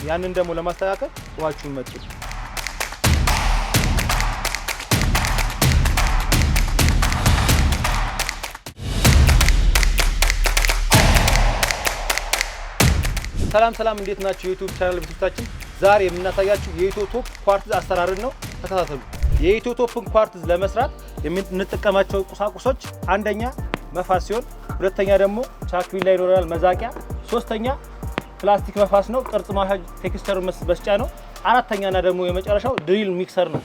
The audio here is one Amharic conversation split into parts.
ያንን ደግሞ ለማስተካከል ውሃችሁን መጡ። ሰላም እንዴት ናችሁ የዩቲዩብ ቻናል ቤተሰቦቻችን? ዛሬ የምናሳያችሁ የኢትዮ ቶፕ ኳርትዝ አሰራርን ነው። ተከታተሉ። የኢትዮ ቶፕን ኳርትዝ ለመስራት የምንጠቀማቸው ቁሳቁሶች አንደኛ መፋስ ሲሆን፣ ሁለተኛ ደግሞ ቻክዊላ ይኖራል መዛቂያ፣ ሶስተኛ ፕላስቲክ መፋስ ነው፣ ቅርጽ ማሻጅ ቴክስቸር መስጫ ነው፣ አራተኛና ደግሞ የመጨረሻው ድሪል ሚክሰር ነው።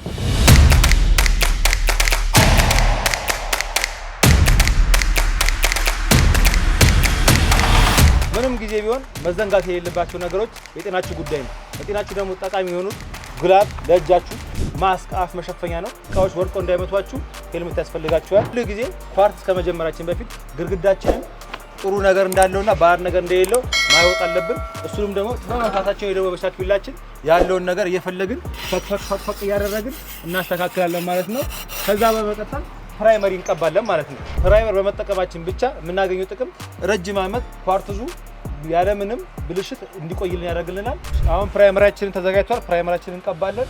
ምንም ጊዜ ቢሆን መዘንጋት የሌለባቸው ነገሮች የጤናችሁ ጉዳይ ነው። ለጤናችሁ ደግሞ ጠቃሚ የሆኑት ግላብ ለእጃችሁ፣ ማስክ አፍ መሸፈኛ ነው። እቃዎች ወድቆ እንዳይመቷችሁ ሄልሜት ያስፈልጋችኋል። ሁሉ ጊዜ ኳርትዝ ከመጀመራችን በፊት ግድግዳችንን ጥሩ ነገር እንዳለውና ባዕድ ነገር እንደሌለው ማወቅ አለብን። እሱንም ደግሞ በመፋታችን ወይ ደግሞ በቻክዊላችን ያለውን ነገር እየፈለግን ፈቅ እያደረግን እናስተካክላለን ማለት ነው። ከዛ በመቀጠል ፕራይመሪ እንቀባለን ማለት ነው። ፕራይመር በመጠቀማችን ብቻ የምናገኘው ጥቅም ረጅም ዓመት ኳርትዙ ያለምንም ብልሽት እንዲቆይልን ያደርግልናል። አሁን ፕራይመራችንን ተዘጋጅቷል። ፕራይመራችንን እንቀባለን።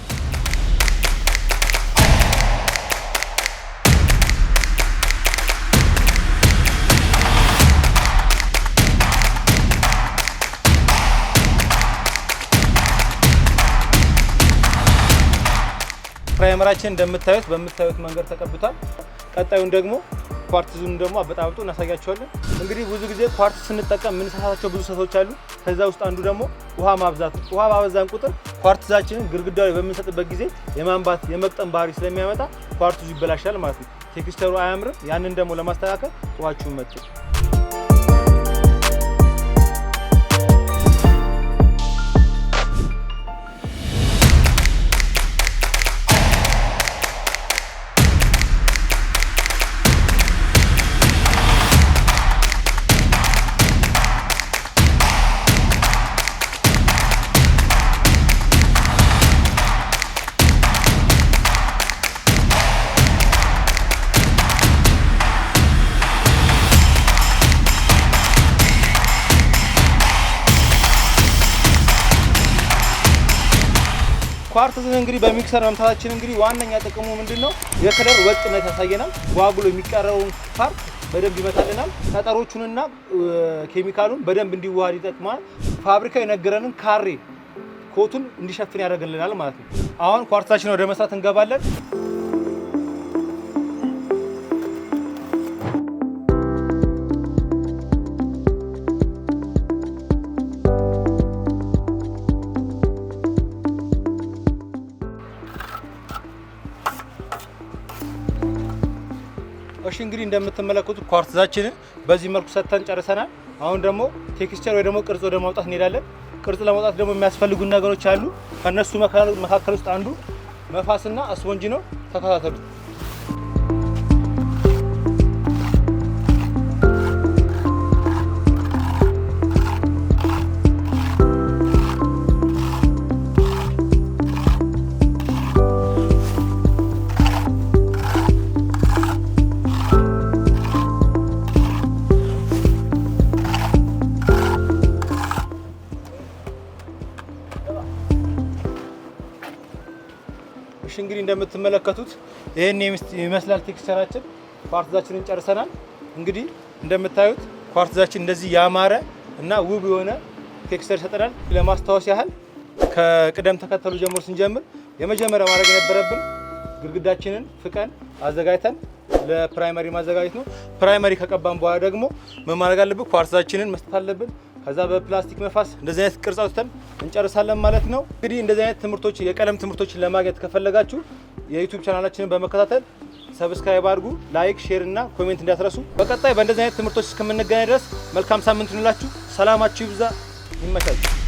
ፕራይመራችን እንደምታዩት በምታዩት መንገድ ተቀብቷል። ቀጣዩን ደግሞ ኳርትዙን ደግሞ አበጣብጦ እናሳያቸዋለን። እንግዲህ ብዙ ጊዜ ኳርትዝ ስንጠቀም የምንሳሳታቸው ብዙ ስህተቶች አሉ። ከዛ ውስጥ አንዱ ደግሞ ውሃ ማብዛት። ውሃ ባበዛን ቁጥር ኳርትዛችንን ግድግዳው ላይ በምንሰጥበት ጊዜ የማንባት የመቅጠም ባህሪ ስለሚያመጣ ኳርትዙ ይበላሻል ማለት ነው። ቴክስቸሩ አያምርም። ያንን ደግሞ ለማስተካከል ውሃችሁን መጡ። ኳርትዝን እንግዲህ በሚክሰር መምታታችን እንግዲህ ዋነኛ ጥቅሙ ምንድነው? የከለር ወጥነት ያሳየናል። ጓጉሎ የሚቀረውን ፓርት በደንብ ይመታልናል። ጠጠሮቹንና ኬሚካሉን በደንብ እንዲዋሃድ ይጠቅማል። ፋብሪካው የነገረንን ካሬ ኮቱን እንዲሸፍን ያደርግልናል ማለት ነው። አሁን ኳርትዛችን ወደ መስራት እንገባለን። እሺ እንግዲህ እንደምትመለከቱት ኳርትዛችንን በዚህ መልኩ ሰጥተን ጨርሰናል። አሁን ደግሞ ቴክስቸር ወይ ደግሞ ቅርጽ ወደ ማውጣት እንሄዳለን። ቅርጽ ለማውጣት ደግሞ የሚያስፈልጉን ነገሮች አሉ። ከነሱ መካከል ውስጥ አንዱ መፋስና ስፖንጅ ነው። ተከታተሉ። እሺ እንግዲህ እንደምትመለከቱት ይሄን ይመስላል ቴክስቸራችን። ኳርትዛችንን ጨርሰናል። እንግዲህ እንደምታዩት ኳርትዛችን እንደዚህ ያማረ እና ውብ የሆነ ቴክስቸር ይሰጠናል። ለማስታወስ ያህል ከቅደም ተከተሉ ጀምሮ ስንጀምር የመጀመሪያ ማድረግ የነበረብን ግድግዳችንን ፍቀን አዘጋጅተን ለፕራይመሪ ማዘጋጀት ነው። ፕራይመሪ ከቀባን በኋላ ደግሞ ምን ማድረግ አለብን? ኳርትዛችንን መስጠት አለብን። ከዛ በፕላስቲክ መፋስ እንደዚህ አይነት ቅርጽ አውጥተን እንጨርሳለን ማለት ነው። እንግዲህ እንደዚህ አይነት ትምህርቶች የቀለም ትምህርቶችን ለማግኘት ከፈለጋችሁ የዩቲዩብ ቻናላችንን በመከታተል ሰብስክራይብ አድርጉ፣ ላይክ፣ ሼር እና ኮሜንት እንዳትረሱ። በቀጣይ በእንደዚህ አይነት ትምህርቶች እስከምንገናኝ ድረስ መልካም ሳምንት ይሁንላችሁ። ሰላማችሁ ይብዛ። ይመቻችሁ።